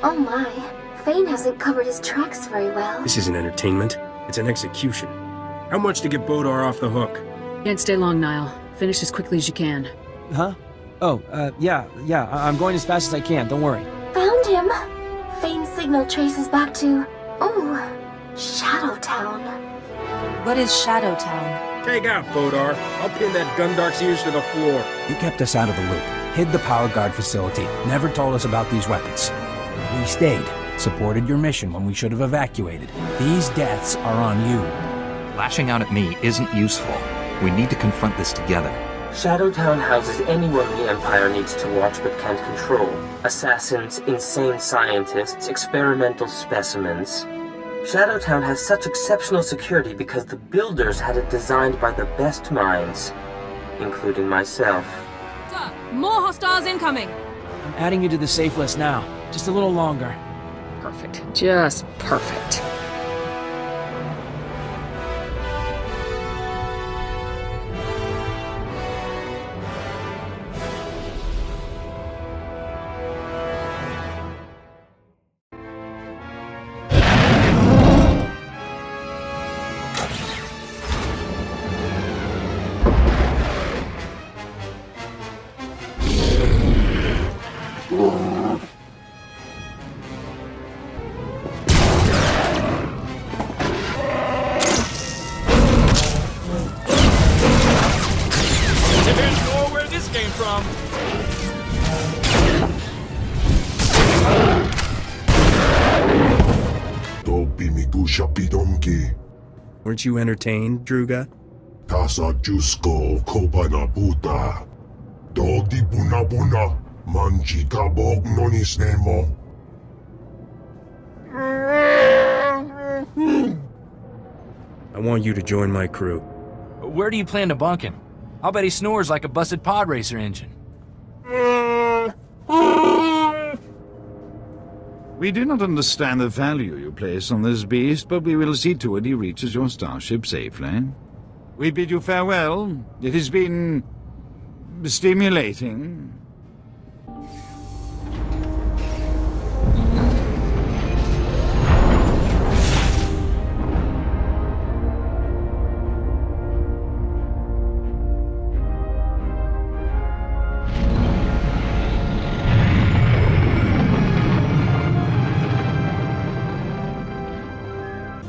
Oh my, Fane hasn't covered his tracks very well. This isn't entertainment. It's an execution. How much to get BOTOR off the hook? Can't stay long, Niall. Finish as quickly as you can. Huh? Oh, yeah, I'm going as fast as I can, don't worry. Found him! Fane's signal traces back to... ooh, Shadowtown. What is Shadowtown? Take out, BOTOR. I'll pin that Gundark's ears to the floor. You kept us out of the loop, hid the power guard facility, never told us about these weapons. We stayed, supported your mission when we should have evacuated. These deaths are on you. Lashing out at me isn't useful. We need to confront this together. Shadowtown houses anyone the Empire needs to watch but can't control. Assassins, insane scientists, experimental specimens. Shadowtown has such exceptional security because the builders had it designed by the best minds, including myself. Sir, more hostiles incoming! I'm adding you to the safe list now. Just a little longer. Perfect. Just perfect. Weren't you entertained, Druga? Tasa Jusko Kobana Buta. Dodi Buna Buna. Manji Kabog Nonis Nemo. I want you to join my crew. Where do you plan to bunk him? I'll bet he snores like a busted pod racer engine. We do not understand the value you place on this beast, but we will see to it he reaches your starship safely. We bid you farewell. It has been... stimulating.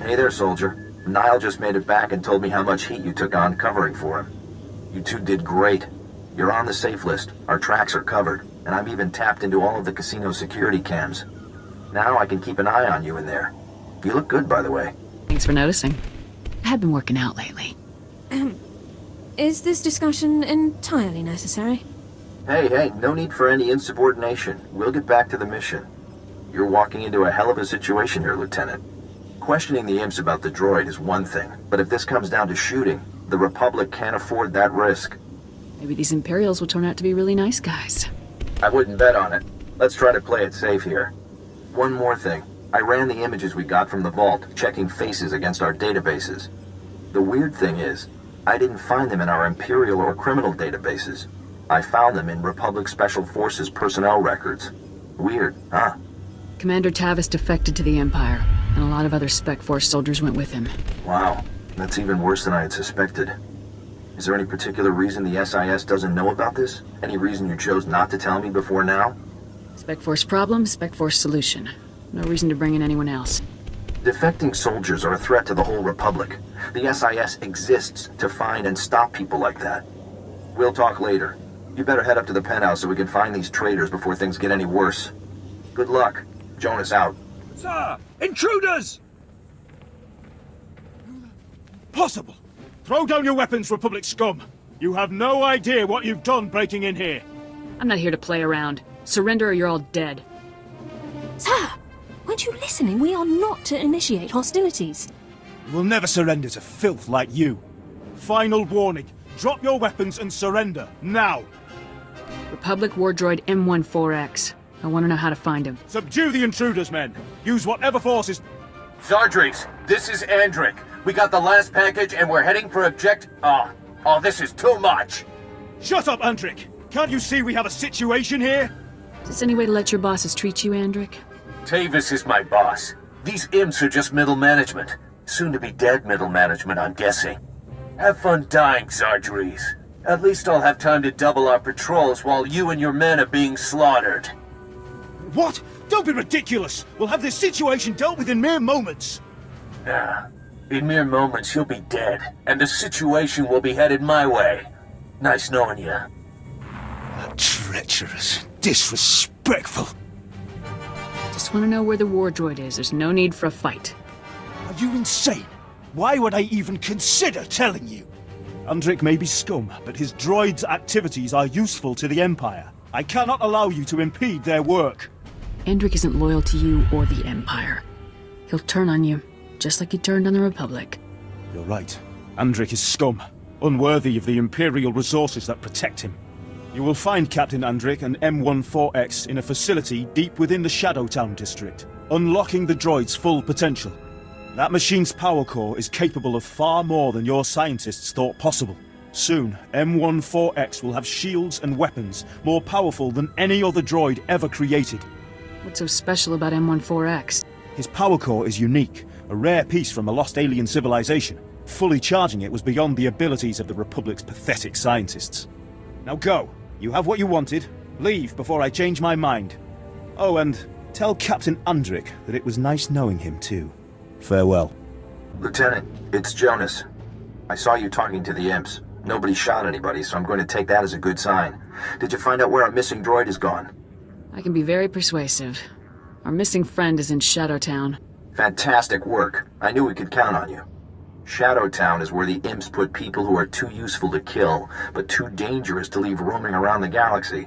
Hey there, soldier. Niall just made it back and told me how much heat you took on covering for him. You two did great. You're on the safe list, our tracks are covered, and I've even tapped into all of the casino security cams. Now I can keep an eye on you in there. You look good, by the way. Thanks for noticing. I have been working out lately. Is this discussion entirely necessary? Hey, no need for any insubordination. We'll get back to the mission. You're walking into a hell of a situation here, Lieutenant. Questioning the imps about the droid is one thing, but if this comes down to shooting, the Republic can't afford that risk. Maybe these Imperials will turn out to be really nice guys. I wouldn't bet on it. Let's try to play it safe here. One more thing. I ran the images we got from the vault, checking faces against our databases. The weird thing is, I didn't find them in our Imperial or criminal databases. I found them in Republic Special Forces personnel records. Weird, huh? Commander Tavis defected to the Empire, and a lot of other Spec Force soldiers went with him. Wow, that's even worse than I had suspected. Is there any particular reason the SIS doesn't know about this? Any reason you chose not to tell me before now? Spec Force problem, Spec Force solution. No reason to bring in anyone else. Defecting soldiers are a threat to the whole Republic. The SIS exists to find and stop people like that. We'll talk later. You better head up to the penthouse so we can find these traitors before things get any worse. Good luck. Jonas out. Sir! Intruders! Possible. Throw down your weapons, Republic scum. You have no idea what you've done breaking in here. I'm not here to play around. Surrender or you're all dead. Sir! Weren't you listening? We are not to initiate hostilities. We'll never surrender to filth like you. Final warning. Drop your weapons and surrender, now. Republic war droid M14X. I want to know how to find him. Subdue the intruders, men. Use whatever forces... Zardrix, this is Andric. We got the last package and we're heading for Oh, this is too much. Shut up, Andric. Can't you see we have a situation here? Is this any way to let your bosses treat you, Andric? Tavis is my boss. These imps are just middle management. Soon to be dead middle management, I'm guessing. Have fun dying, Zargeries. At least I'll have time to double our patrols while you and your men are being slaughtered. What? Don't be ridiculous! We'll have this situation dealt with in mere moments! Nah. In mere moments, you'll be dead, and the situation will be headed my way. Nice knowing you. Treacherous, disrespectful. Just want to know where the war droid is. There's no need for a fight. Are you insane? Why would I even consider telling you? Undrick may be scum, but his droid's activities are useful to the Empire. I cannot allow you to impede their work. Endrick isn't loyal to you or the Empire. He'll turn on you, just like he turned on the Republic. You're right. Undrick is scum, unworthy of the Imperial resources that protect him. You will find Captain Undrick and M14X in a facility deep within the Shadowtown district, unlocking the droid's full potential. That machine's power core is capable of far more than your scientists thought possible. Soon, M14X will have shields and weapons more powerful than any other droid ever created. What's so special about M14X? His power core is unique, a rare piece from a lost alien civilization. Fully charging it was beyond the abilities of the Republic's pathetic scientists. Now go. You have what you wanted. Leave before I change my mind. Oh, and tell Captain Undrick that it was nice knowing him too. Farewell. Lieutenant, it's Jonas. I saw you talking to the imps. Nobody shot anybody, so I'm going to take that as a good sign. Did you find out where our missing droid is gone? I can be very persuasive. Our missing friend is in Shadowtown. Fantastic work. I knew we could count on you. Shadowtown is where the imps put people who are too useful to kill, but too dangerous to leave roaming around the galaxy.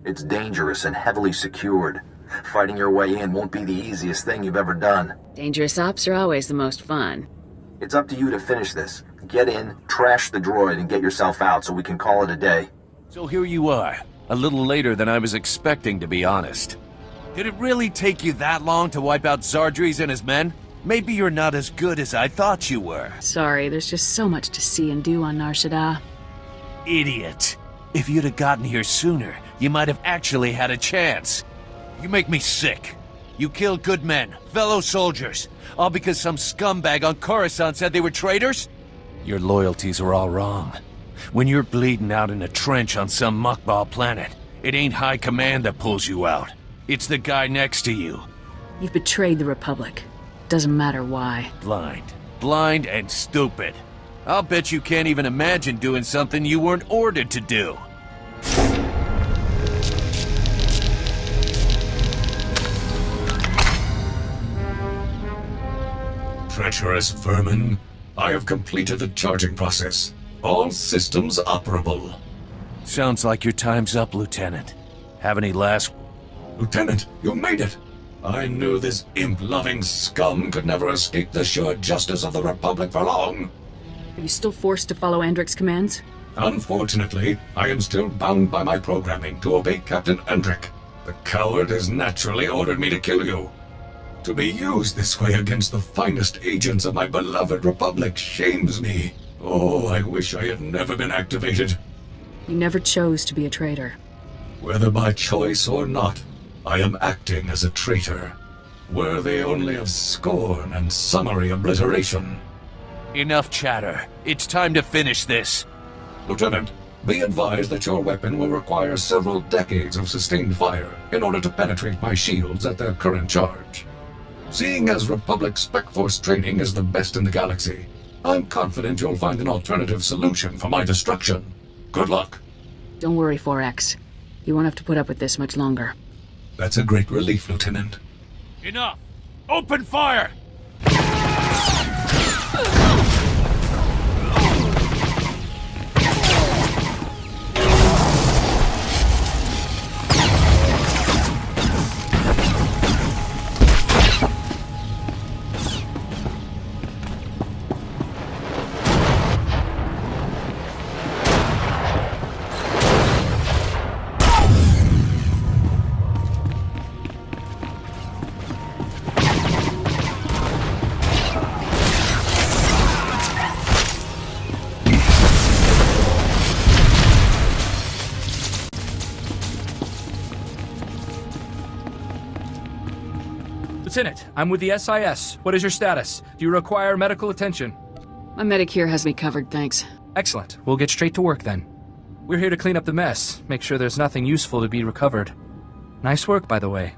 It's dangerous and heavily secured. Fighting your way in won't be the easiest thing you've ever done. Dangerous ops are always the most fun. It's up to you to finish this. Get in, trash the droid, and get yourself out so we can call it a day. So here you are, a little later than I was expecting, to be honest. Did it really take you that long to wipe out Zargeries and his men? Maybe you're not as good as I thought you were. Sorry, there's just so much to see and do on Nar Shaddaa. Idiot. If you'd have gotten here sooner, you might have actually had a chance. You make me sick. You killed good men, fellow soldiers, all because some scumbag on Coruscant said they were traitors? Your loyalties are all wrong. When you're bleeding out in a trench on some muckball planet, it ain't high command that pulls you out. It's the guy next to you. You've betrayed the Republic. Doesn't matter why. Blind and stupid. I'll bet you can't even imagine doing something you weren't ordered to do. Treacherous vermin. I have completed the charging process. All systems operable. Sounds like your time's up, Lieutenant. Have any last... Lieutenant, you made it! I knew this imp-loving scum could never escape the sure justice of the Republic for long. Are you still forced to follow Andrick's commands? Unfortunately, I am still bound by my programming to obey Captain Undrick. The coward has naturally ordered me to kill you. To be used this way against the finest agents of my beloved Republic shames me. Oh, I wish I had never been activated. You never chose to be a traitor. Whether by choice or not, I am acting as a traitor, worthy only of scorn and summary obliteration. Enough chatter. It's time to finish this. Lieutenant, be advised that your weapon will require several decades of sustained fire in order to penetrate my shields at their current charge. Seeing as Republic Spec Force training is the best in the galaxy, I'm confident you'll find an alternative solution for my destruction. Good luck. Don't worry, 4X. You won't have to put up with this much longer. That's a great relief, Lieutenant. Enough! Open fire! Lieutenant, I'm with the SIS. What is your status? Do you require medical attention? My medic here has me covered, thanks. Excellent. We'll get straight to work then. We're here to clean up the mess, make sure there's nothing useful to be recovered. Nice work, by the way.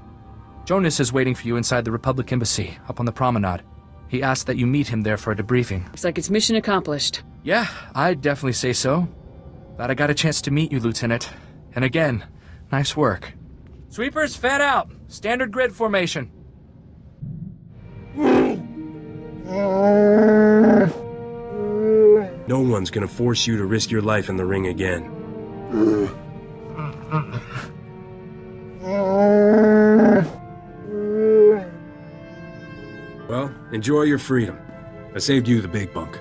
Jonas is waiting for you inside the Republic Embassy, up on the promenade. He asked that you meet him there for a debriefing. Looks like it's mission accomplished. Yeah, I'd definitely say so. Glad I got a chance to meet you, Lieutenant. And again, nice work. Sweepers, fan out! Standard grid formation. No one's gonna force you to risk your life in the ring again. Well, enjoy your freedom. I saved you the big bunk.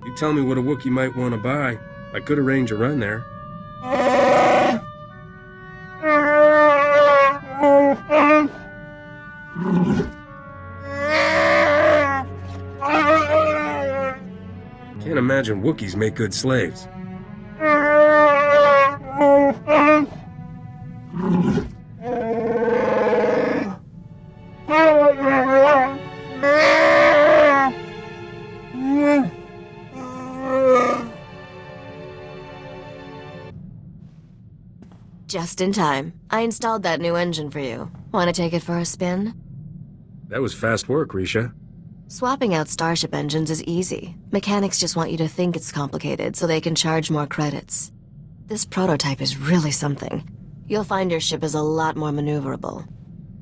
You tell me what a Wookiee might want to buy. I could arrange a run there. Can't imagine Wookiees make good slaves. Just in time. I installed that new engine for you. Want to take it for a spin? That was fast work, Risha. Swapping out Starship engines is easy. Mechanics just want you to think it's complicated so they can charge more credits. This prototype is really something. You'll find your ship is a lot more maneuverable.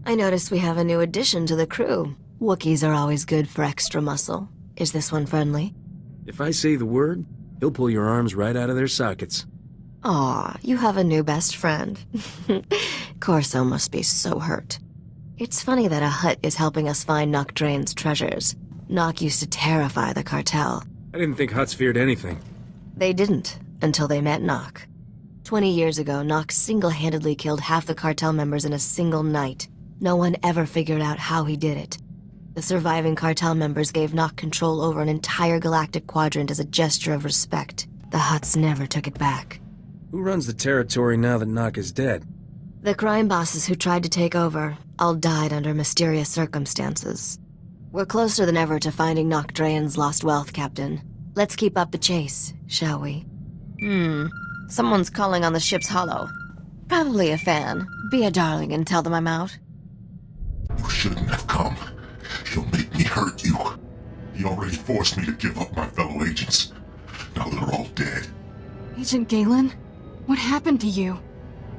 I noticed we have a new addition to the crew. Wookiees are always good for extra muscle. Is this one friendly? If I say the word, he'll pull your arms right out of their sockets. Aw, you have a new best friend. Corso must be so hurt. It's funny that a Hutt is helping us find Nock Drain's treasures. Nock used to terrify the cartel. I didn't think Hutts feared anything. They didn't, until they met Nock. 20 years ago, Nock single-handedly killed half the cartel members in a single night. No one ever figured out how he did it. The surviving cartel members gave Nock control over an entire galactic quadrant as a gesture of respect. The Hutts never took it back. Who runs the territory now that Nock is dead? The crime bosses who tried to take over all died under mysterious circumstances. We're closer than ever to finding Nock Drain's lost wealth, Captain. Let's keep up the chase, shall we? Someone's calling on the ship's holo. Probably a fan. Be a darling and tell them I'm out. You shouldn't have come. He'll make me hurt you. He already forced me to give up my fellow agents. Now they're all dead. Agent Galen? What happened to you?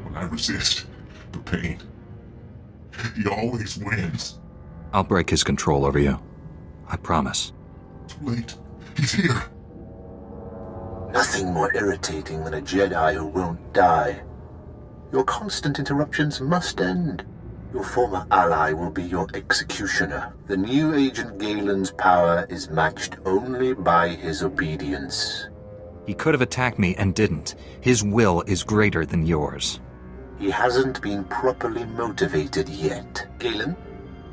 When I resist, the pain, he always wins. I'll break his control over you. I promise. Too late. He's here. Nothing more irritating than a Jedi who won't die. Your constant interruptions must end. Your former ally will be your executioner. The new Agent Galen's power is matched only by his obedience. He could have attacked me and didn't. His will is greater than yours. He hasn't been properly motivated yet. Galen,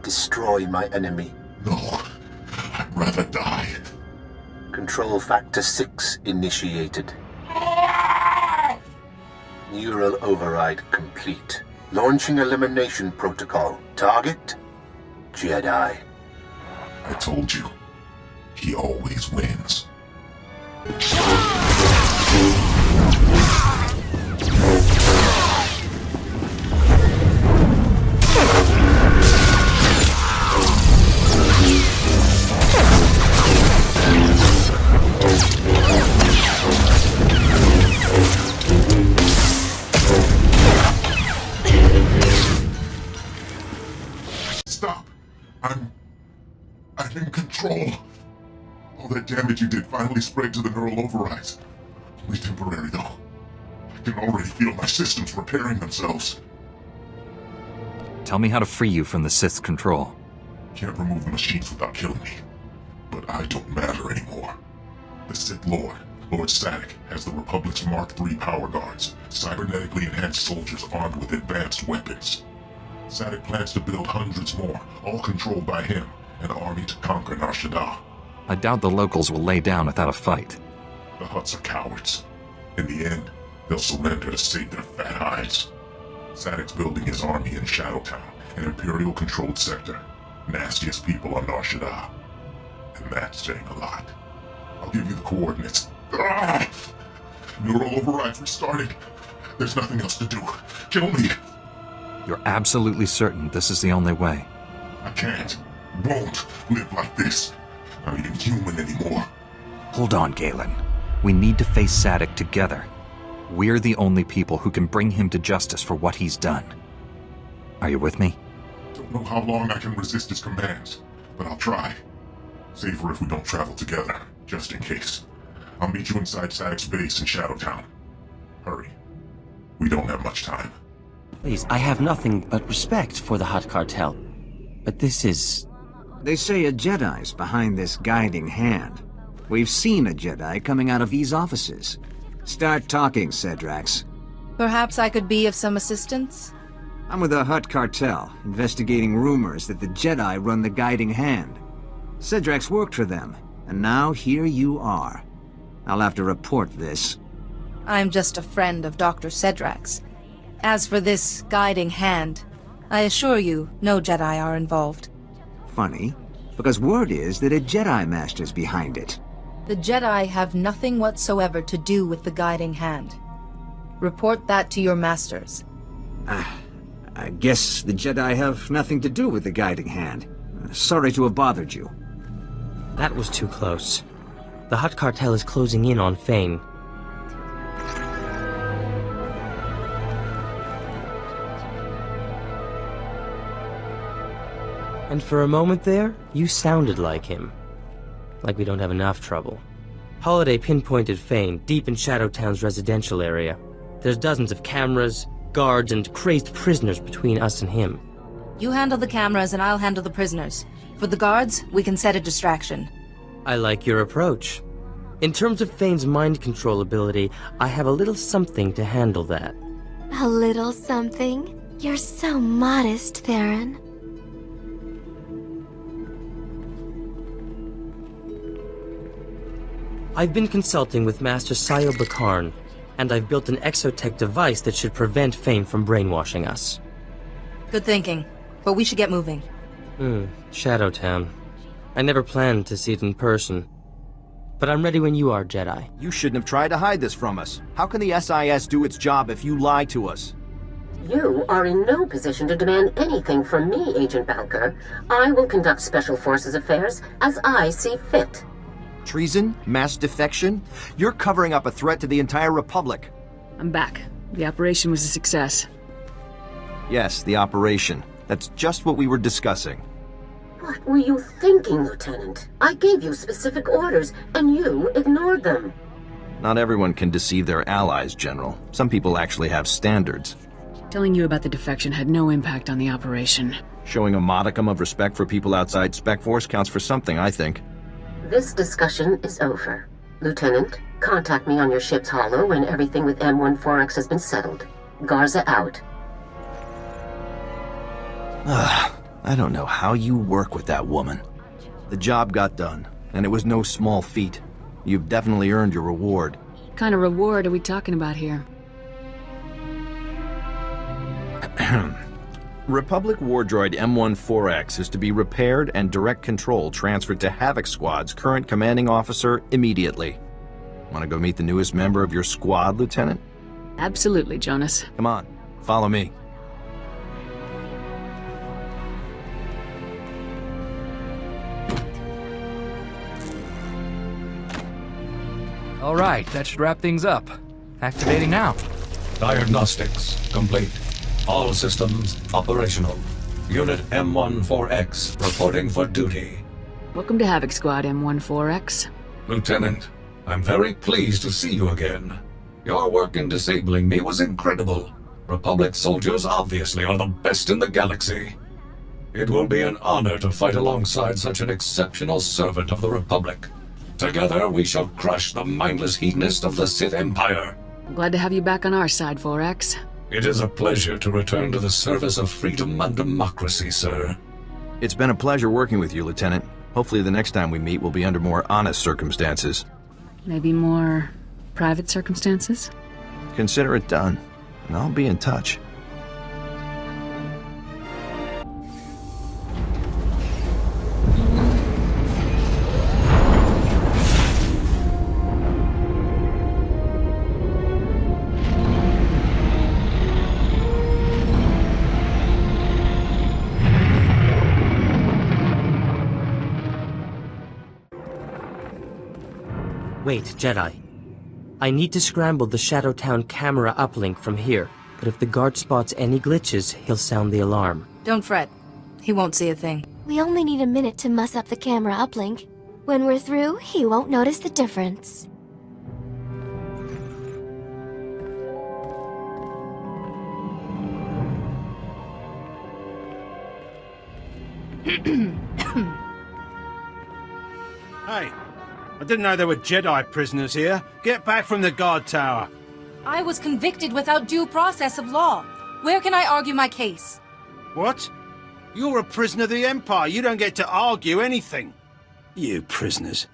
destroy my enemy. No, I'd rather die. Control Factor 6 initiated. Neural override complete. Launching elimination protocol. Target? Jedi. I told you, he always wins. Stop! I'm in control. All that damage you did finally spread to the neural overrides. Only temporary, though. I can already feel my systems repairing themselves. Tell me how to free you from the Sith's control. Can't remove the machines without killing me. But I don't matter anymore. The Sith Lord, Lord Sadek, has the Republic's Mark III power guards, cybernetically enhanced soldiers armed with advanced weapons. SWTOR plans to build hundreds more, all controlled by him, an army to conquer Nar Shaddaa. I doubt the locals will lay down without a fight. The Hutts are cowards. In the end, they'll surrender to save their fat hides. SWTOR's building his army in Shadowtown, an Imperial-controlled sector. Nastiest people on Nar Shaddaa. And that's saying a lot. I'll give you the coordinates. Ah! Neural overrides restarting. There's nothing else to do. Kill me. You're absolutely certain this is the only way? I can't, won't live like this. Not even human anymore. Hold on, Galen. We need to face SWTOR together. We're the only people who can bring him to justice for what he's done. Are you with me? Don't know how long I can resist his commands, but I'll try. Safer if we don't travel together, just in case. I'll meet you inside SWTOR's base in Shadowtown. Hurry. We don't have much time. Please, I have nothing but respect for the Hutt cartel. But this is... They say a Jedi's behind this guiding hand. We've seen a Jedi coming out of these offices. Start talking, Cedrax. Perhaps I could be of some assistance? I'm with the Hutt cartel, investigating rumors that the Jedi run the guiding hand. Cedrax worked for them, and now here you are. I'll have to report this. I'm just a friend of Dr. Cedrax. As for this guiding hand, I assure you, no Jedi are involved. Funny, because word is that a Jedi Master's behind it. The Jedi have nothing whatsoever to do with the guiding hand. Report that to your masters. I guess the Jedi have nothing to do with the guiding hand. Sorry to have bothered you. That was too close. The Hutt cartel is closing in on Fane. And for a moment there, you sounded like him. Like we don't have enough trouble. Holiday pinpointed Fane deep in Shadowtown's residential area. There's dozens of cameras, guards, and crazed prisoners between us and him. You handle the cameras and I'll handle the prisoners. For the guards, we can set a distraction. I like your approach. In terms of Fane's mind control ability, I have a little something to handle that. A little something? You're so modest, Theron. I've been consulting with Master Sayo Bakarn, and I've built an exotech device that should prevent Fane from brainwashing us. Good thinking, but we should get moving. Shadowtown. I never planned to see it in person. But I'm ready when you are, Jedi. You shouldn't have tried to hide this from us. How can the SIS do its job if you lie to us? You are in no position to demand anything from me, Agent Balker. I will conduct Special Forces affairs as I see fit. Treason? Mass defection? You're covering up a threat to the entire Republic. I'm back. The operation was a success. Yes, the operation. That's just what we were discussing. What were you thinking, Lieutenant? I gave you specific orders, and you ignored them. Not everyone can deceive their allies, General. Some people actually have standards. Telling you about the defection had no impact on the operation. Showing a modicum of respect for people outside Spec Force counts for something, I think. This discussion is over. Lieutenant, contact me on your ship's holo when everything with M14X has been settled. Garza out. I don't know how you work with that woman. The job got done, and it was no small feat. You've definitely earned your reward. What kind of reward are we talking about here? Republic war droid M14X is to be repaired and direct control transferred to Havoc Squad's current commanding officer immediately. Want to go meet the newest member of your squad, Lieutenant? Absolutely, Jonas. Come on, follow me. All right, that should wrap things up. Activating now. Diagnostics complete. All systems operational. Unit M14X reporting for duty. Welcome to Havoc Squad, M14X. Lieutenant, I'm very pleased to see you again. Your work in disabling me was incredible. Republic soldiers obviously are the best in the galaxy. It will be an honor to fight alongside such an exceptional servant of the Republic. Together we shall crush the mindless hedonist of the Sith Empire. Glad to have you back on our side, 4X. It is a pleasure to return to the service of freedom and democracy, sir. It's been a pleasure working with you, Lieutenant. Hopefully the next time we meet will be under more honest circumstances. Maybe more private circumstances? Consider it done, and I'll be in touch. Wait, Jedi. I need to scramble the Shadowtown camera uplink from here, but if the guard spots any glitches, he'll sound the alarm. Don't fret. He won't see a thing. We only need a minute to muss up the camera uplink. When we're through, he won't notice the difference. Hey, I didn't know there were Jedi prisoners here. Get back from the guard tower. I was convicted without due process of law. Where can I argue my case? What? You're a prisoner of the Empire. You don't get to argue anything. You prisoners.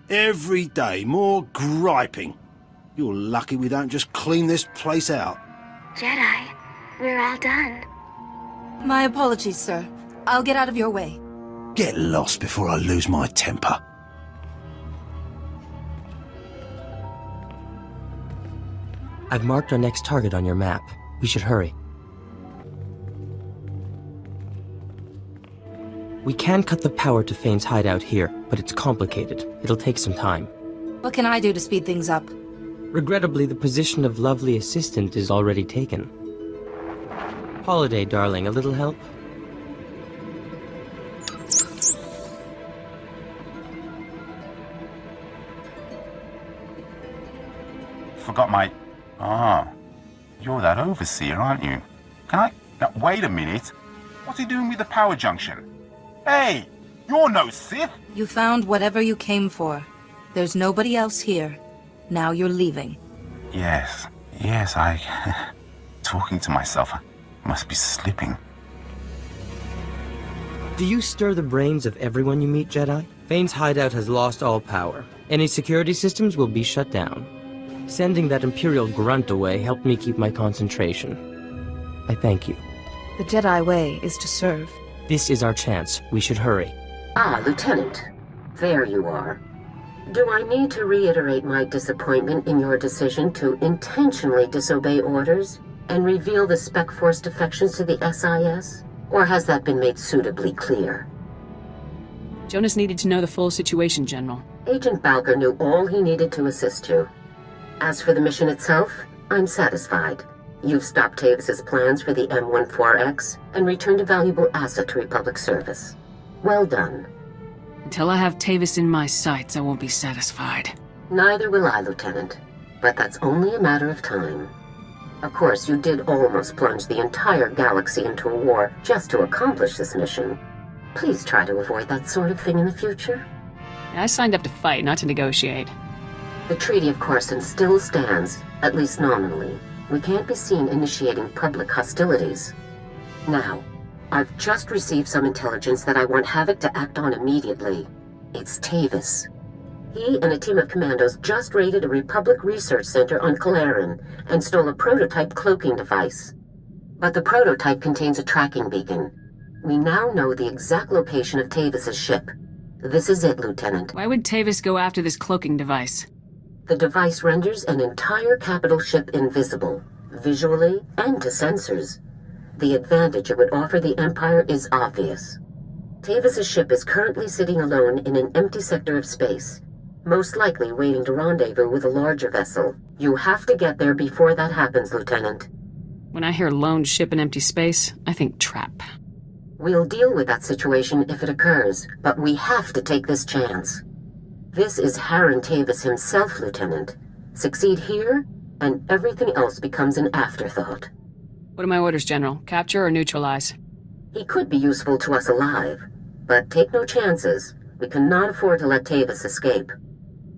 Every day, more griping. You're lucky we don't just clean this place out. Jedi, we're all done. My apologies, sir. I'll get out of your way. Get lost before I lose my temper. I've marked our next target on your map. We should hurry. We can cut the power to Fane's hideout here, but it's complicated. It'll take some time. What can I do to speed things up? Regrettably, the position of lovely assistant is already taken. Holiday, darling, a little help? Forgot my... Ah, you're that overseer, aren't you? Can I... Now, wait a minute. What's he doing with the power junction? Hey, you're no Sith! You found whatever you came for. There's nobody else here. Now you're leaving. Yes, I... Talking to myself. I must be slipping. Do you stir the brains of everyone you meet, Jedi? Fane's hideout has lost all power. Any security systems will be shut down. Sending that Imperial grunt away helped me keep my concentration. I thank you. The Jedi way is to serve. This is our chance. We should hurry. Ah, Lieutenant. There you are. Do I need to reiterate my disappointment in your decision to intentionally disobey orders and reveal the Spec Force defections to the SIS? Or has that been made suitably clear? Jonas needed to know the full situation, General. Agent Balker knew all he needed to assist you. As for the mission itself, I'm satisfied. You've stopped Tavis's plans for the M14X and returned a valuable asset to Republic service. Well done. Until I have Tavis in my sights, I won't be satisfied. Neither will I, Lieutenant. But that's only a matter of time. Of course, you did almost plunge the entire galaxy into a war just to accomplish this mission. Please try to avoid that sort of thing in the future. I signed up to fight, not to negotiate. The Treaty of Corson still stands, at least nominally. We can't be seen initiating public hostilities. Now, I've just received some intelligence that I want Havoc to act on immediately. It's Tavis. He and a team of commandos just raided a Republic research center on Kalaran and stole a prototype cloaking device. But the prototype contains a tracking beacon. We now know the exact location of Tavis's ship. This is it, Lieutenant. Why would Tavis go after this cloaking device? The device renders an entire capital ship invisible, visually and to sensors. The advantage it would offer the Empire is obvious. Tavis's ship is currently sitting alone in an empty sector of space, most likely waiting to rendezvous with a larger vessel. You have to get there before that happens, Lieutenant. When I hear lone ship in empty space, I think trap. We'll deal with that situation if it occurs, but we have to take this chance. This is Harren Tavis himself, Lieutenant. Succeed here, and everything else becomes an afterthought. What are my orders, General? Capture or neutralize? He could be useful to us alive, but take no chances. We cannot afford to let Tavis escape.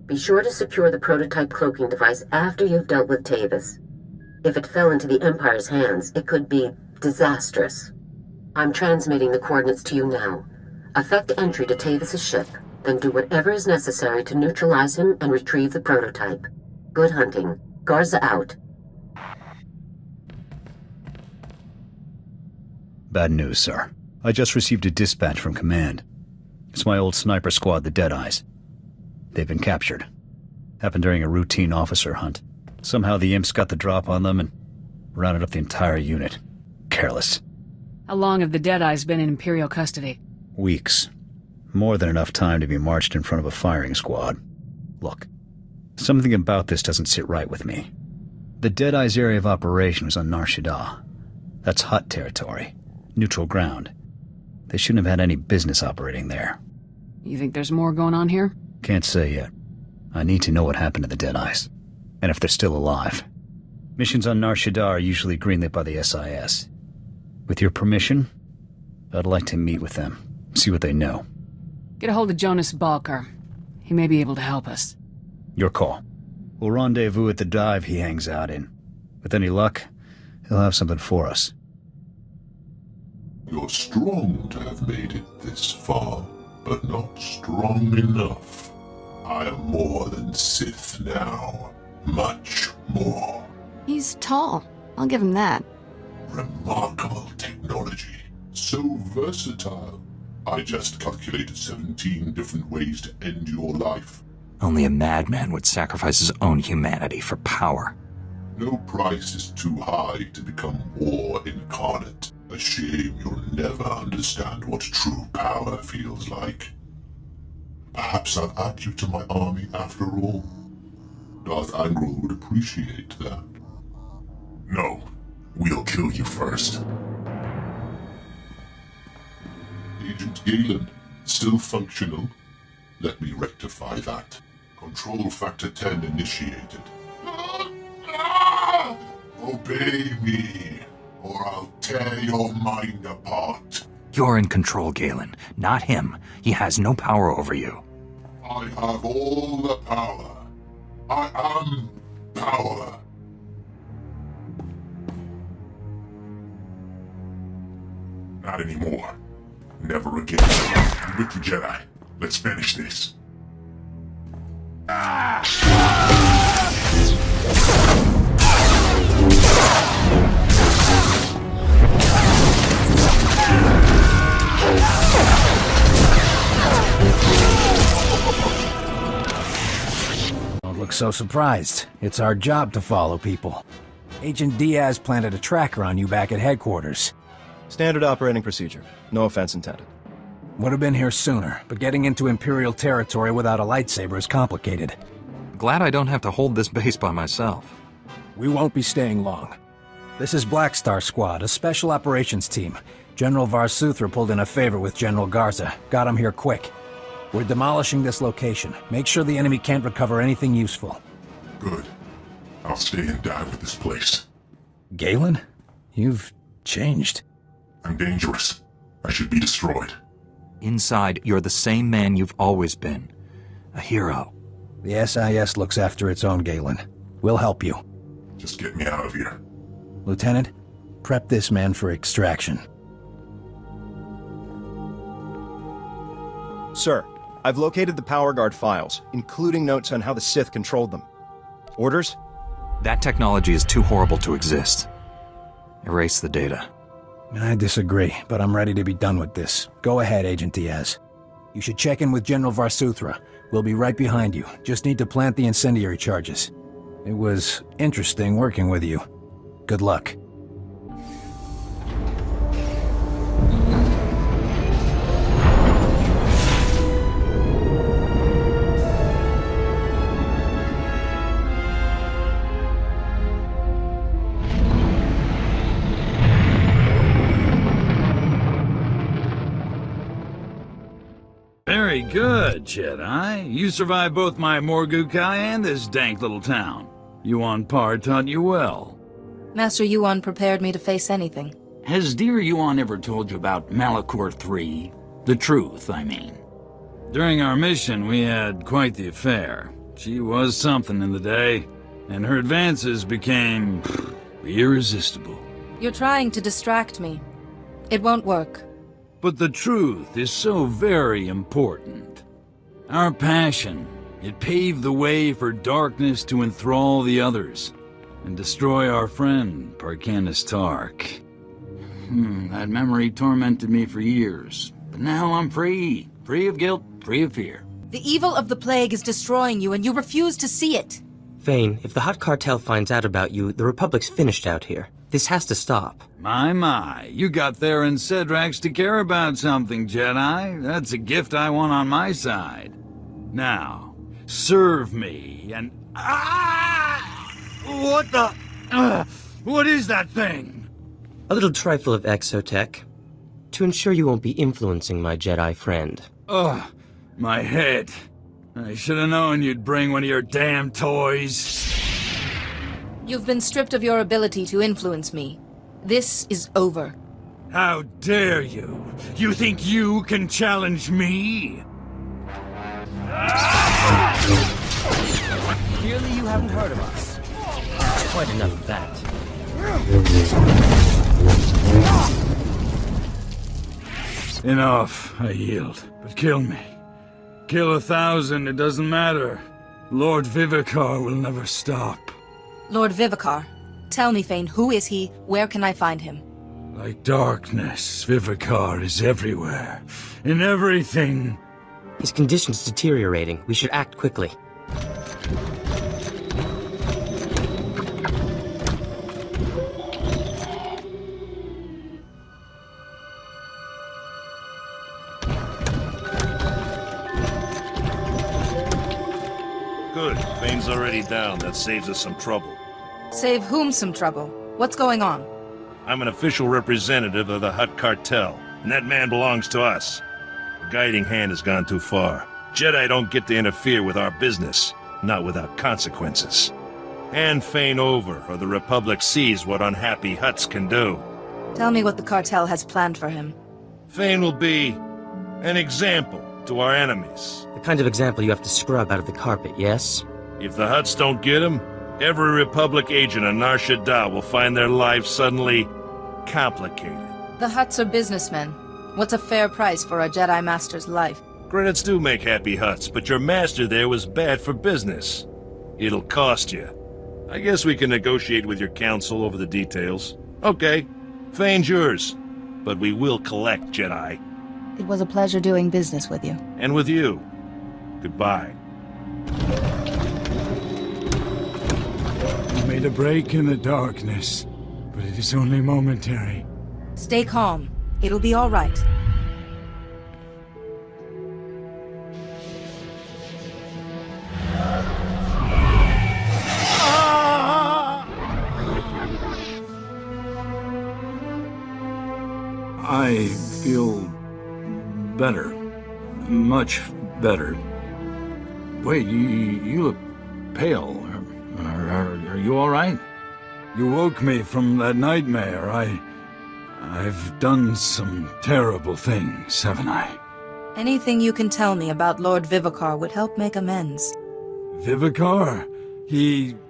Be sure to secure the prototype cloaking device after you've dealt with Tavis. If it fell into the Empire's hands, it could be disastrous. I'm transmitting the coordinates to you now. Effect entry to Tavis's ship, then do whatever is necessary to neutralize him and retrieve the prototype. Good hunting. Garza out. Bad news, sir. I just received a dispatch from Command. It's my old sniper squad, the Deadeyes. They've been captured. Happened during a routine officer hunt. Somehow the imps got the drop on them and rounded up the entire unit. Careless. How long have the Deadeyes been in Imperial custody? Weeks. More than enough time to be marched in front of a firing squad. Look, something about this doesn't sit right with me. The Deadeyes' area of operation was on Nar Shaddaa. That's Hutt territory. Neutral ground. They shouldn't have had any business operating there. You think there's more going on here? Can't say yet. I need to know what happened to the Deadeyes. And if they're still alive. Missions on Nar Shaddaa are usually greenlit by the SIS. With your permission, I'd like to meet with them. See what they know. Get a hold of Jonas Balker. He may be able to help us. Your call. We'll rendezvous at the dive he hangs out in. With any luck, he'll have something for us. You're strong to have made it this far, but not strong enough. I am more than Sith now. Much more. He's tall. I'll give him that. Remarkable technology. So versatile. I just calculated 17 different ways to end your life. Only a madman would sacrifice his own humanity for power. No price is too high to become war incarnate. A shame you'll never understand what true power feels like. Perhaps I'll add you to my army after all. Darth Angral would appreciate that. No, we'll kill you first. Agent Galen, still functional. Let me rectify that. Control Factor 10 initiated. Obey me, or I'll tear your mind apart. You're in control, Galen, not him. He has no power over you. I have all the power. I am power. Not anymore. Never again. You're with the Jedi. Let's finish this. Don't look so surprised. It's our job to follow people. Agent Diaz planted a tracker on you back at headquarters. Standard operating procedure. No offense intended. Would have been here sooner, but getting into Imperial territory without a lightsaber is complicated. Glad I don't have to hold this base by myself. We won't be staying long. This is Black Star Squad, a special operations team. General Varsuthra pulled in a favor with General Garza. Got him here quick. We're demolishing this location. Make sure the enemy can't recover anything useful. Good. I'll stay and die with this place. Galen? You've changed. I'm dangerous. I should be destroyed. Inside, you're the same man you've always been. A hero. The SIS looks after its own, Galen. We'll help you. Just get me out of here. Lieutenant, prep this man for extraction. Sir, I've located the Power Guard files, including notes on how the Sith controlled them. Orders? That technology is too horrible to exist. Erase the data. I disagree, but I'm ready to be done with this. Go ahead, Agent Diaz. You should check in with General Varsuthra. We'll be right behind you. Just need to plant the incendiary charges. It was interesting working with you. Good luck. Very good, Jedi. You survived both my Morgukai and this dank little town. Yuan Par taught you well. Master Yuan prepared me to face anything. Has dear Yuan ever told you about Malachor III? The truth, I mean. During our mission, we had quite the affair. She was something in the day, and her advances became The irresistible. You're trying to distract me. It won't work. But the truth is so very important. Our passion, it paved the way for darkness to enthrall the others and destroy our friend, Parkanis Tark. That memory tormented me for years, but now I'm free. Free of guilt, free of fear. The evil of the plague is destroying you, and you refuse to see it. Fane, if the Hutt Cartel finds out about you, the Republic's finished out here. This has to stop. My, you got Theron Cedrax to care about something, Jedi. That's a gift I want on my side. Now, serve me, and... What the... what is that thing? A little trifle of exotech, to ensure you won't be influencing my Jedi friend. Ugh, my head. I should have known you'd bring one of your damn toys. You've been stripped of your ability to influence me. This is over. How dare you? You think you can challenge me? Clearly you haven't heard of us. That's quite enough of that. Enough, I yield. But kill me. Kill 1,000, it doesn't matter. Lord Vivicar will never stop. Lord Vivicar. Tell me, Fane, who is he? Where can I find him? Like darkness, Vivicar is everywhere. In everything. His condition's deteriorating. We should act quickly. Good. Fane's already down. That saves us some trouble. Save whom some trouble? What's going on? I'm an official representative of the Hutt Cartel, and that man belongs to us. The guiding hand has gone too far. Jedi don't get to interfere with our business, not without consequences. Hand Fane over, or the Republic sees what unhappy Hutts can do. Tell me what the cartel has planned for him. Fane will be an example to our enemies. The kind of example you have to scrub out of the carpet, yes? If the Hutts don't get him, every Republic agent on Nar Shaddaa will find their lives suddenly complicated. The Hutts are businessmen. What's a fair price for a Jedi Master's life? Credits do make happy Hutts, but your master there was bad for business. It'll cost you. I guess we can negotiate with your council over the details. Okay, Fane's yours. But we will collect, Jedi. It was a pleasure doing business with you. And with you. Goodbye. We made a break in the darkness, but it is only momentary. Stay calm. It'll be all right. I feel better. Much better. Wait, you look pale. Are you all right? You woke me from that nightmare. I've done some terrible things, haven't I? Anything you can tell me about Lord Vivicar would help make amends. Vivicar? It's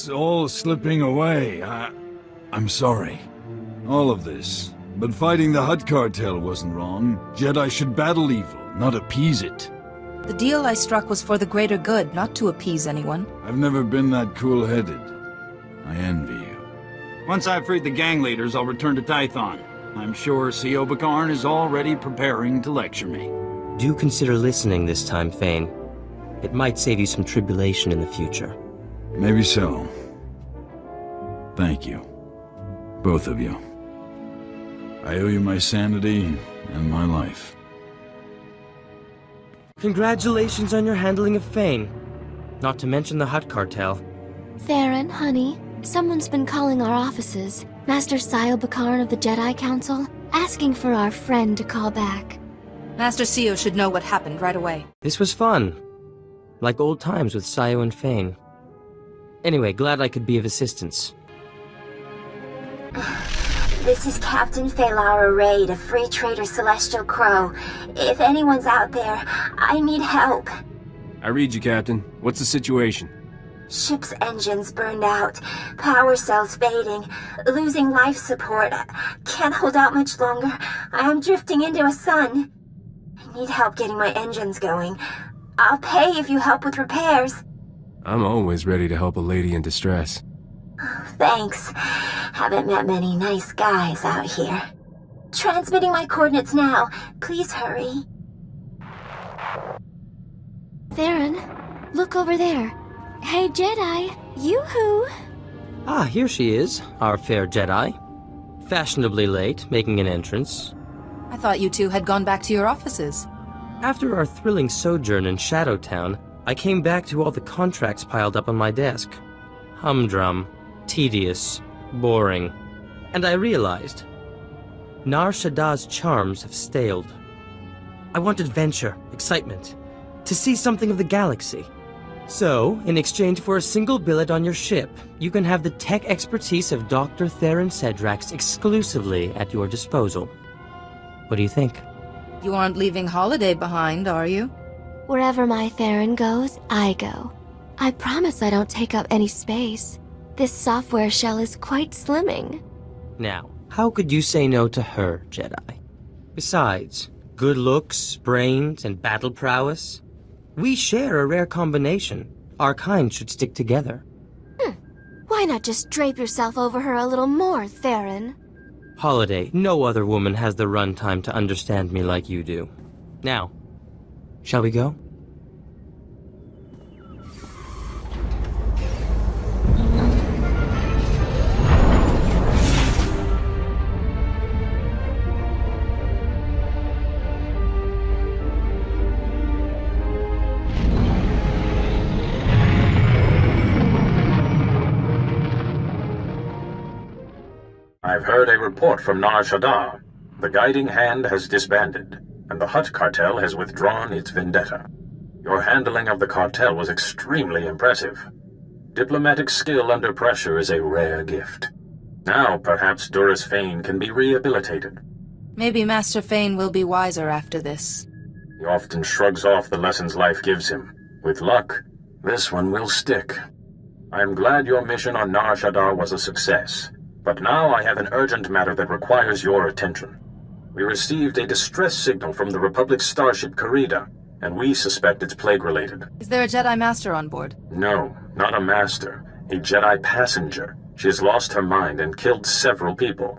all slipping away. I'm sorry. All of this. But fighting the Hutt Cartel wasn't wrong. Jedi should battle evil, not appease it. The deal I struck was for the greater good, not to appease anyone. I've never been that cool-headed. I envy you. Once I've freed the gang leaders, I'll return to Tython. I'm sure C.O. Bakarn is already preparing to lecture me. Do consider listening this time, Fane. It might save you some tribulation in the future. Maybe so. Thank you. Both of you. I owe you my sanity and my life. Congratulations on your handling of Fane. Not to mention the Hutt Cartel. Theron, honey, someone's been calling our offices. Master Sio Bakarn of the Jedi Council, asking for our friend to call back. Master Sio should know what happened right away. This was fun. Like old times with Sio and Fane. Anyway, glad I could be of assistance. This is Captain Phalara Raid of Free Trader Celestial Crow. If anyone's out there, I need help. I read you, Captain. What's the situation? Ship's engines burned out, power cells fading, losing life support. Can't hold out much longer. I am drifting into a sun. I need help getting my engines going. I'll pay if you help with repairs. I'm always ready to help a lady in distress. Thanks. Haven't met many nice guys out here. Transmitting my coordinates now. Please hurry. Theron, look over there. Hey, Jedi. Yoo-hoo! Ah, here she is, our fair Jedi. Fashionably late, making an entrance. I thought you two had gone back to your offices. After our thrilling sojourn in Shadowtown, I came back to all the contracts piled up on my desk. Humdrum, tedious, boring. And I realized, Nar Shaddah's charms have staled. I want adventure, excitement, to see something of the galaxy. So, in exchange for a single billet on your ship, you can have the tech expertise of Dr. Theron Cedrax exclusively at your disposal. What do you think? You aren't leaving Holiday behind, are you? Wherever my Theron goes, I go. I promise I don't take up any space. This software shell is quite slimming. Now, how could you say no to her, Jedi? Besides, good looks, brains, and battle prowess? We share a rare combination. Our kind should stick together. Why not just drape yourself over her a little more, Theron? Holiday, no other woman has the runtime to understand me like you do. Now, shall we go? I've heard a report from Nar Shaddaa. The Guiding Hand has disbanded, and the Hutt cartel has withdrawn its vendetta. Your handling of the cartel was extremely impressive. Diplomatic skill under pressure is a rare gift. Now, perhaps Duras Fane can be rehabilitated. Maybe Master Fane will be wiser after this. He often shrugs off the lessons life gives him. With luck, this one will stick. I'm glad your mission on Nar Shaddaa was a success. But now I have an urgent matter that requires your attention. We received a distress signal from the Republic's starship Karida, and we suspect it's plague-related. Is there a Jedi Master on board? No, not a master. A Jedi passenger. She has lost her mind and killed several people.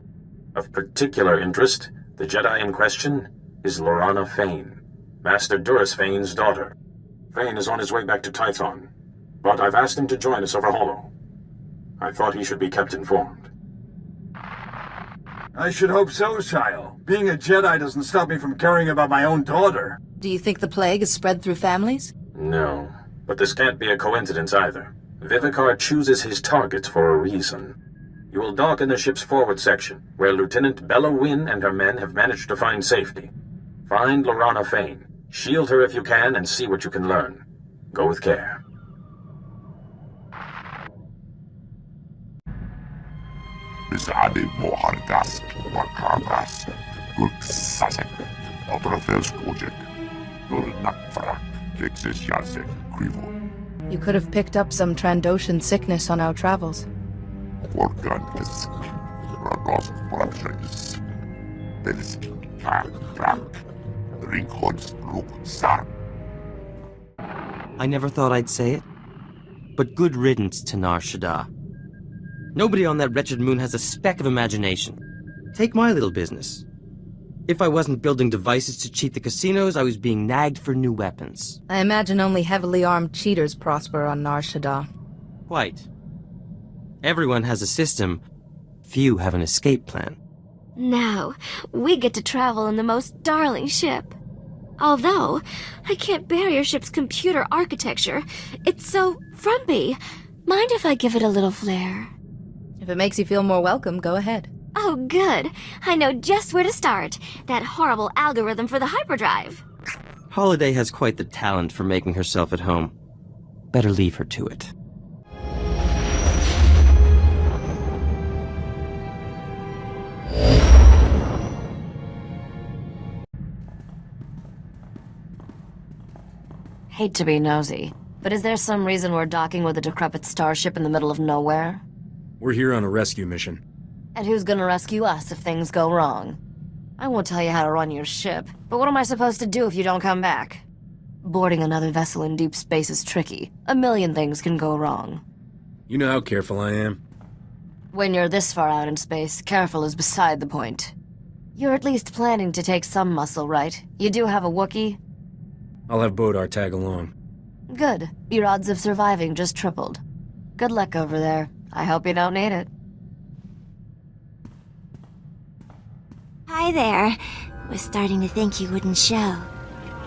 Of particular interest, the Jedi in question is Lorana Fane, Master Duras Fane's daughter. Fane is on his way back to Tython, but I've asked him to join us over Holo. I thought he should be kept informed. I should hope so, Sile. Being a Jedi doesn't stop me from caring about my own daughter. Do you think the plague is spread through families? No, but this can't be a coincidence either. Vivicar chooses his targets for a reason. You will dock in the ship's forward section, where Lieutenant Bella Wynn and her men have managed to find safety. Find Lorana Fane, shield her if you can, and see what you can learn. Go with care. Besade Mohargas, Wakagas, Gulksasek, Obrafelskodjek, Gulnakvarak, Vexisjasek, Krivo, You could have picked up some Trandoshan sickness on our travels. Organes, Rados Brabshanis, Belski, Ram, Ringhods, Luk, Sar. I never thought I'd say it, but good riddance to Nar Shaddaa. Nobody on that wretched moon has a speck of imagination. Take my little business. If I wasn't building devices to cheat the casinos, I was being nagged for new weapons. I imagine only heavily armed cheaters prosper on Nar Shaddaa. Quite. Everyone has a system. Few have an escape plan. Now, we get to travel in the most darling ship. Although, I can't bear your ship's computer architecture. It's so frumpy. Mind if I give it a little flair? If it makes you feel more welcome, go ahead. Oh, good. I know just where to start. That horrible algorithm for the hyperdrive. Holiday has quite the talent for making herself at home. Better leave her to it. Hate to be nosy, But is there some reason we're docking with a decrepit starship in the middle of nowhere? We're here on a rescue mission. And who's gonna rescue us if things go wrong? I won't tell you how to run your ship, but what am I supposed to do if you don't come back? Boarding another vessel in deep space is tricky. A million things can go wrong. You know how careful I am. When you're this far out in space, careful is beside the point. You're at least planning to take some muscle, right? You do have a Wookiee? I'll have Bodar tag along. Good. Your odds of surviving just tripled. Good luck over there. I hope you don't need it. Hi there. Was starting to think you wouldn't show.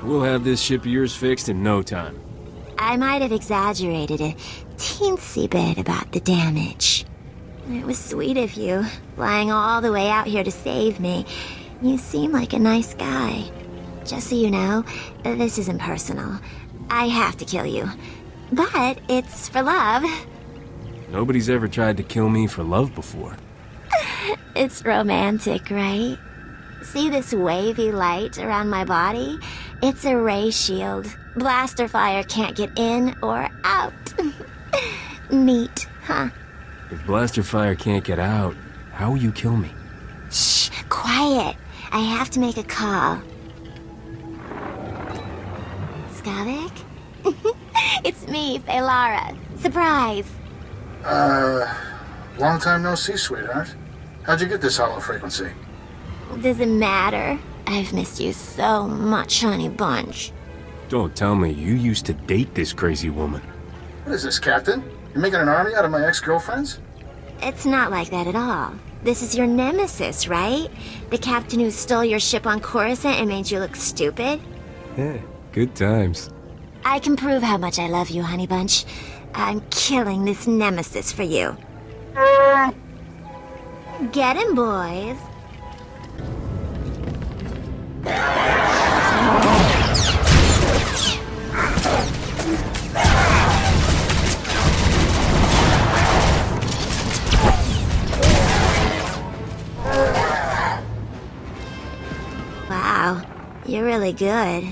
We'll have this ship of yours fixed in no time. I might have exaggerated a teensy bit about the damage. It was sweet of you, flying all the way out here to save me. You seem like a nice guy. Just so you know, this isn't personal. I have to kill you. But it's for love. Nobody's ever tried to kill me for love before. It's romantic, right? See this wavy light around my body? It's a ray shield. Blaster fire can't get in or out. Neat, huh? If blaster fire can't get out, how will you kill me? Shh, quiet. I have to make a call. Skavik? It's me, Feylara. Surprise. Long time no see, sweetheart. How'd you get this hollow frequency? Does it matter? I've missed you so much, honey bunch. Don't tell me you used to date this crazy woman. What is this, Captain? You're making an army out of my ex-girlfriends? It's not like that at all. This is your nemesis, right? The captain who stole your ship on Coruscant and made you look stupid? Yeah, good times. I can prove how much I love you, honey bunch. I'm killing this nemesis for you. Get him, boys. Wow, you're really good.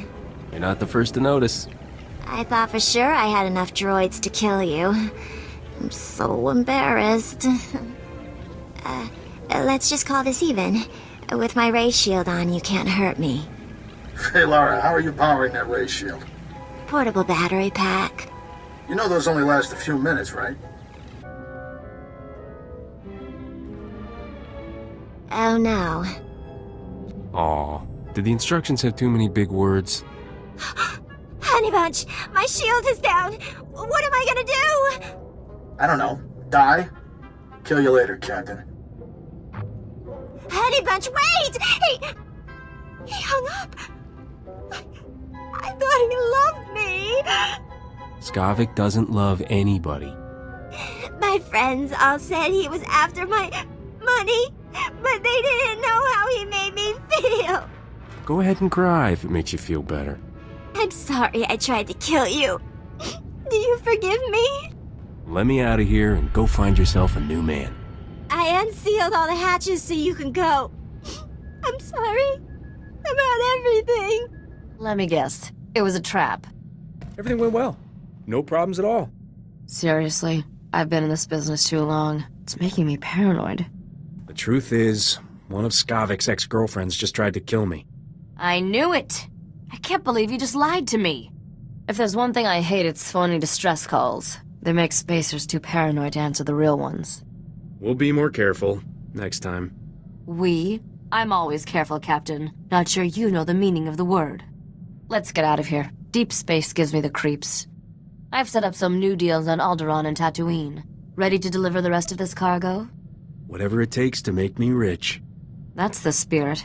You're not the first to notice. I thought for sure I had enough droids to kill you. I'm so embarrassed. Let's just call this even. With my ray shield on, you can't hurt me. Hey, Lara, how are you powering that ray shield? Portable battery pack. You know those only last a few minutes, right? Oh no. Aw, did the instructions have too many big words? Honey Bunch, my shield is down. What am I gonna do? I don't know. Die? Kill you later, Captain. Honey Bunch, wait! He hung up. I thought he loved me. Skavik doesn't love anybody. My friends all said he was after my money, but they didn't know how he made me feel. Go ahead and cry if it makes you feel better. I'm sorry I tried to kill you. Do you forgive me? Let me out of here and go find yourself a new man. I unsealed all the hatches so you can go. I'm sorry about everything. Let me guess. It was a trap. Everything went well. No problems at all. Seriously, I've been in this business too long. It's making me paranoid. The truth is, one of Skavik's ex-girlfriends just tried to kill me. I knew it! I can't believe you just lied to me. If there's one thing I hate, it's phony distress calls. They make spacers too paranoid to answer the real ones. We'll be more careful next time. We? I'm always careful, Captain. Not sure you know the meaning of the word. Let's get out of here. Deep space gives me the creeps. I've set up some new deals on Alderaan and Tatooine. Ready to deliver the rest of this cargo? Whatever it takes to make me rich. That's the spirit.